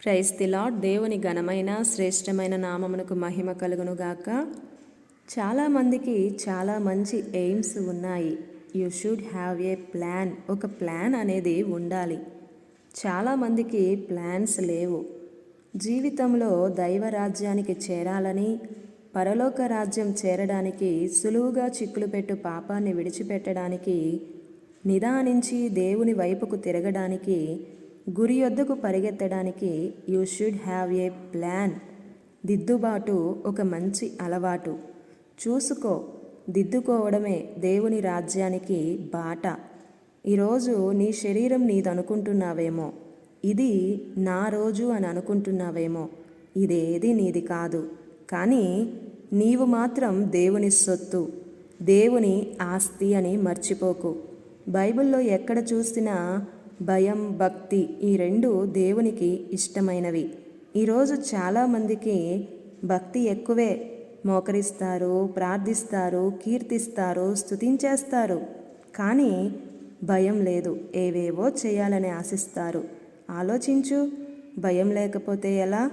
Praise the lord. దేవుని ఘనమైన శ్రేష్టమైన నామమునకు మహిమ కలుగునుగాక. చాలామందికి చాలా మంచి ఎయిమ్స్ ఉన్నాయి. You should have a plan. ఒక ప్లాన్ అనేది ఉండాలి. చాలామందికి ప్లాన్స్ లేవు. జీవితంలో దైవరాజ్యానికి చేరాలని, పరలోక రాజ్యం చేరడానికి, సులువుగా చిక్కులు పెట్టు పాపాన్ని విడిచిపెట్టడానికి, నిదానించి దేవుని వైపుకు తిరగడానికి, గురి యొద్దకు పరిగెత్తడానికి you should have a plan. దిద్దుబాటు ఒక మంచి అలవాటు. చూసుకో, దిద్దుకోవడమే దేవుని రాజ్యానికి బాట. ఈరోజు నీ శరీరం నీదనుకుంటున్నావేమో, ఇది నా రోజు అని అనుకుంటున్నావేమో. ఇదేది నీది కాదు, కానీ నీవు మాత్రం దేవుని సొత్తు, దేవుని ఆస్తి అని మర్చిపోకు. బైబిల్లో ఎక్కడ చూసినా భయం, భక్తి ఈ రెండు దేవునికి ఇష్టమైనవి. ఈరోజు చాలామందికి భక్తి ఎక్కువే. మోకరిస్తారు, ప్రార్థిస్తారు, కీర్తిస్తారు, స్తుతించేస్తారు, కానీ భయం లేదు. ఏవేవో చేయాలని ఆశిస్తారు. ఆలోచించు, భయం లేకపోతే ఎలా?